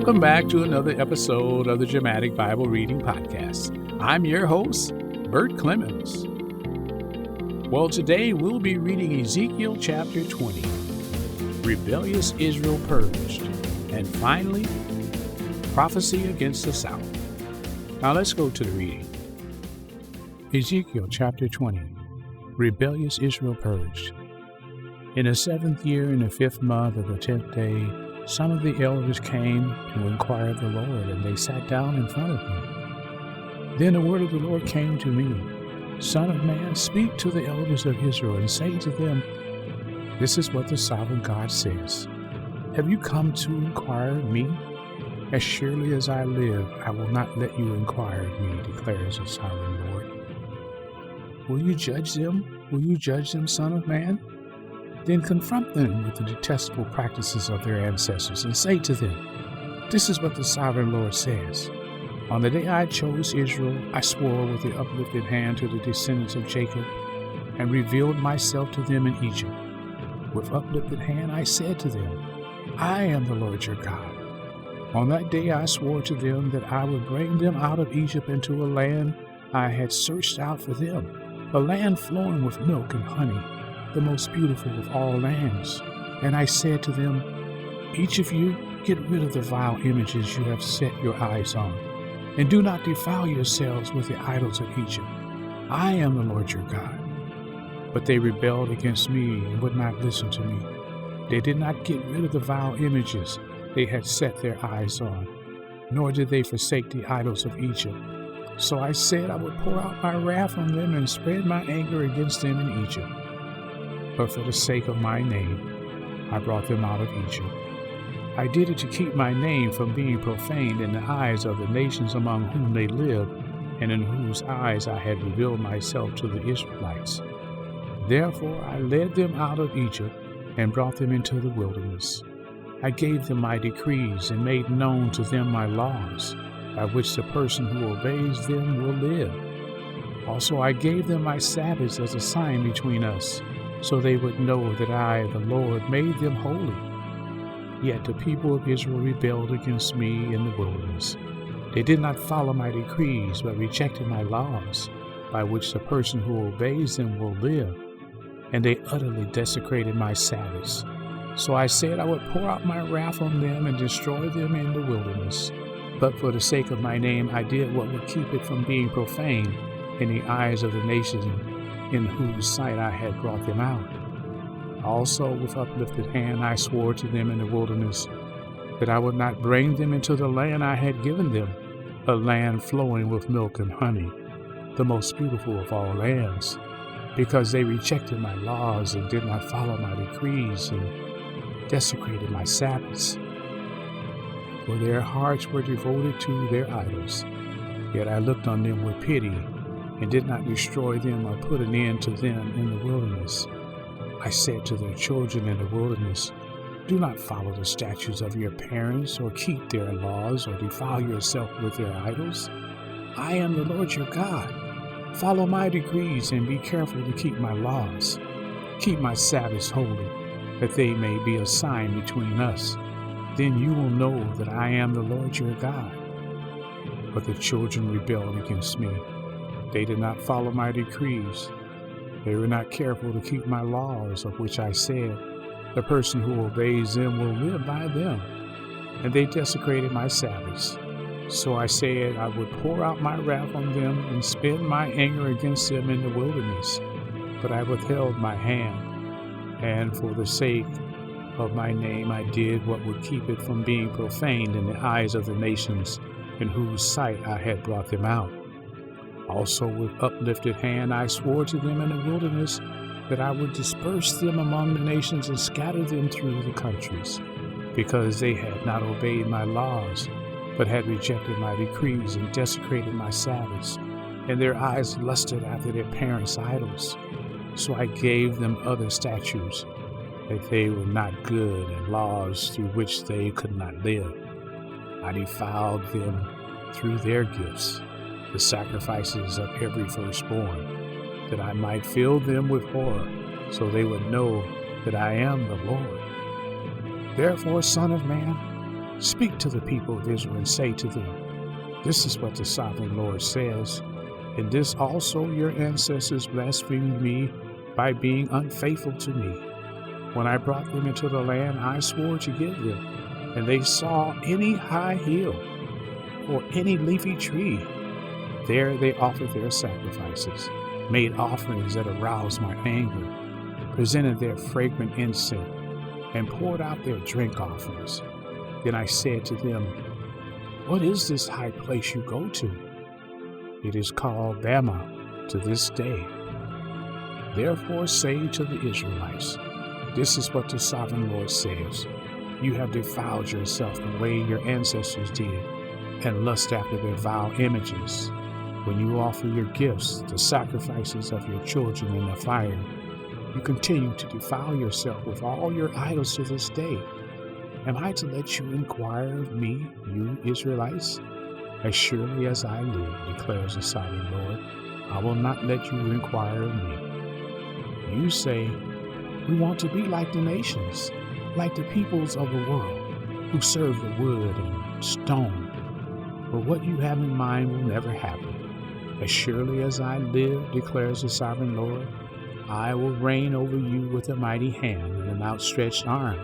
Welcome back to another episode of the Dramatic Bible Reading Podcast. I'm your host, Bert Clemens. Well, today we'll be reading Ezekiel chapter 20, Rebellious Israel Purged, and finally, Prophecy Against the South. Now let's go to the reading. Ezekiel chapter 20, Rebellious Israel Purged. In the 7th year, in the 5th month of the 10th day, some of the elders came to inquire of the Lord, and they sat down in front of me. Then the word of the Lord came to me, Son of man, speak to the elders of Israel, and say to them, This is what the sovereign God says. Have you come to inquire of me? As surely as I live, I will not let you inquire of me, declares the sovereign Lord. Will you judge them? Will you judge them, Son of man? Then confront them with the detestable practices of their ancestors, and say to them, This is what the sovereign Lord says. On the day I chose Israel, I swore with the uplifted hand to the descendants of Jacob, and revealed myself to them in Egypt. With uplifted hand I said to them, I am the Lord your God. On that day I swore to them that I would bring them out of Egypt into a land I had searched out for them, a land flowing with milk and honey, the most beautiful of all lands. And I said to them, Each of you get rid of the vile images you have set your eyes on, and do not defile yourselves with the idols of Egypt. I am the Lord your God. But they rebelled against me and would not listen to me. They did not get rid of the vile images they had set their eyes on, nor did they forsake the idols of Egypt. So I said I would pour out my wrath on them and spread my anger against them in Egypt. But for the sake of my name, I brought them out of Egypt. I did it to keep my name from being profaned in the eyes of the nations among whom they live, and in whose eyes I had revealed myself to the Israelites. Therefore I led them out of Egypt and brought them into the wilderness. I gave them my decrees and made known to them my laws, by which the person who obeys them will live. Also I gave them my Sabbaths as a sign between us, so they would know that I, the Lord, made them holy. Yet the people of Israel rebelled against me in the wilderness. They did not follow my decrees, but rejected my laws, by which the person who obeys them will live. And they utterly desecrated my Sabbaths. So I said I would pour out my wrath on them and destroy them in the wilderness. But for the sake of my name, I did what would keep it from being profaned in the eyes of the nations in whose sight I had brought them out. Also with uplifted hand I swore to them in the wilderness that I would not bring them into the land I had given them, a land flowing with milk and honey, the most beautiful of all lands, because they rejected my laws and did not follow my decrees and desecrated my Sabbaths. For their hearts were devoted to their idols, yet I looked on them with pity and did not destroy them or put an end to them in the wilderness. I said to their children in the wilderness, Do not follow the statutes of your parents, or keep their laws, or defile yourself with their idols. I am the Lord your God. Follow my decrees and be careful to keep my laws. Keep my Sabbaths holy, that they may be a sign between us. Then you will know that I am the Lord your God. But the children rebelled against me. They did not follow my decrees. They were not careful to keep my laws, of which I said, The person who obeys them will live by them. And they desecrated my Sabbaths. So I said I would pour out my wrath on them and spend my anger against them in the wilderness. But I withheld my hand, and for the sake of my name I did what would keep it from being profaned in the eyes of the nations in whose sight I had brought them out. Also with uplifted hand I swore to them in the wilderness that I would disperse them among the nations and scatter them through the countries, because they had not obeyed my laws, but had rejected my decrees and desecrated my Sabbaths, and their eyes lusted after their parents' idols. So I gave them other statutes, that they were not good, and laws through which they could not live. I defiled them through their gifts, the sacrifices of every firstborn, that I might fill them with horror, so they would know that I am the Lord. Therefore, Son of man, Speak to the people of Israel and say to them, this is what the sovereign Lord says. In this also your ancestors blasphemed me by being unfaithful to me. When I brought them into the land I swore to give them, and they saw any high hill or any leafy tree, there they offered their sacrifices, made offerings that aroused my anger, presented their fragrant incense, and poured out their drink offerings. Then I said to them, what is this high place you go to? It is called Bama to this day. Therefore say to the Israelites, this is what the sovereign Lord says. You have defiled yourself the way your ancestors did, and lust after their vile images. When you offer your gifts, the sacrifices of your children in the fire, you continue to defile yourself with all your idols to this day. Am I to let you inquire of me, you Israelites? As surely as I live, declares the sovereign Lord, I will not let you inquire of me. You say, we want to be like the nations, like the peoples of the world, who serve the wood and stone. But what you have in mind will never happen. As surely as I live, declares the sovereign Lord, I will reign over you with a mighty hand and an outstretched arm,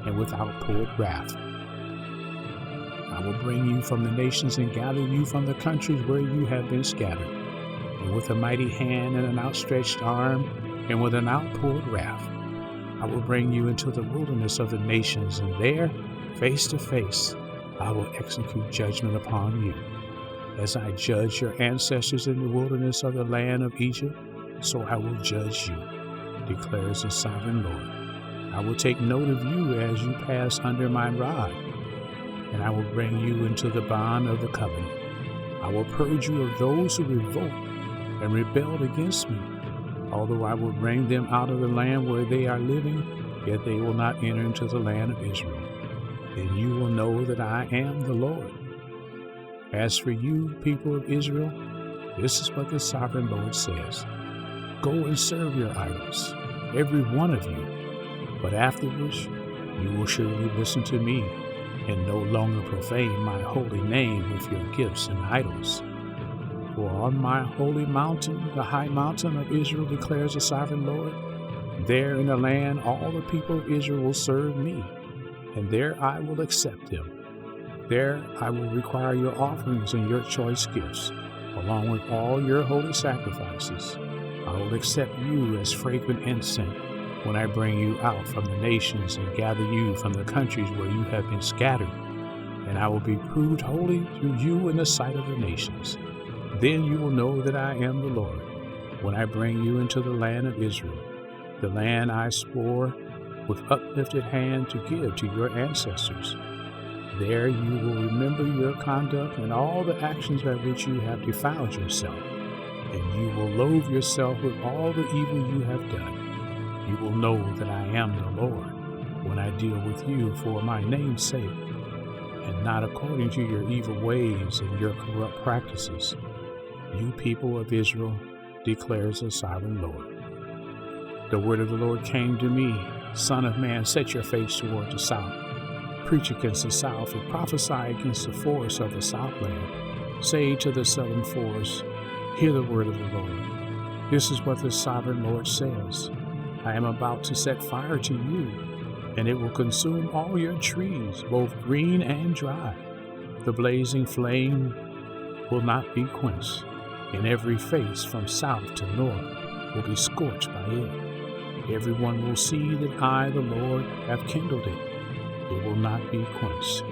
and with outpoured wrath. I will bring you from the nations and gather you from the countries where you have been scattered, and with a mighty hand and an outstretched arm, and with an outpoured wrath. I will bring you into the wilderness of the nations, and there, face to face, I will execute judgment upon you. As I judged your ancestors in the wilderness of the land of Egypt, so I will judge you, declares the sovereign Lord. I will take note of you as you pass under my rod, and I will bring you into the bond of the covenant. I will purge you of those who revolt and rebelled against me. Although I will bring them out of the land where they are living, yet they will not enter into the land of Israel. Then you will know that I am the Lord. As for you, people of Israel, this is what the sovereign Lord says. Go and serve your idols, every one of you. But afterwards, you will surely listen to me and no longer profane my holy name with your gifts and idols. For on my holy mountain, the high mountain of Israel, declares the sovereign Lord, there in the land all the people of Israel will serve me, and there I will accept them. There I will require your offerings and your choice gifts, along with all your holy sacrifices. I will accept you as fragrant incense when I bring you out from the nations and gather you from the countries where you have been scattered, and I will be proved holy through you in the sight of the nations. Then you will know that I am the Lord, when I bring you into the land of Israel, the land I swore with uplifted hand to give to your ancestors. There you will remember your conduct and all the actions by which you have defiled yourself, and you will loathe yourself with all the evil you have done. You will know that I am the Lord, when I deal with you for my name's sake, and not according to your evil ways and your corrupt practices. You people of Israel, declares the sovereign Lord. The word of the Lord came to me, Son of man, set your face toward the south. Preach against the south and prophesy against the forests of the southland. Say to the southern forests, hear the word of the Lord. This is what the sovereign Lord says. I am about to set fire to you, and it will consume all your trees, both green and dry. The blazing flame will not be quenched, and every face from south to north will be scorched by it. Everyone will see that I, the Lord, have kindled it. It will not be quenched.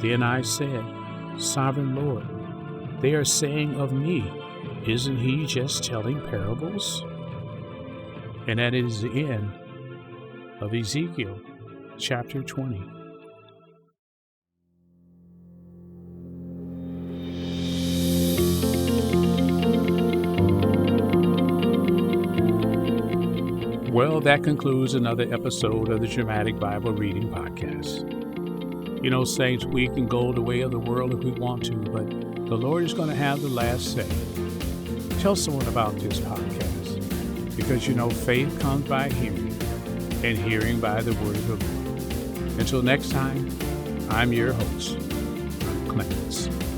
Then I said, Sovereign Lord, they are saying of me, isn't he just telling parables? And that is the end of Ezekiel chapter 20. Well, that concludes another episode of the Dramatic Bible Reading Podcast. You know, saints, we can go the way of the world if we want to, but the Lord is going to have the last say. Tell someone about this podcast, because you know faith comes by hearing, and hearing by the word of the Lord. Until next time, I'm your host, Clemens.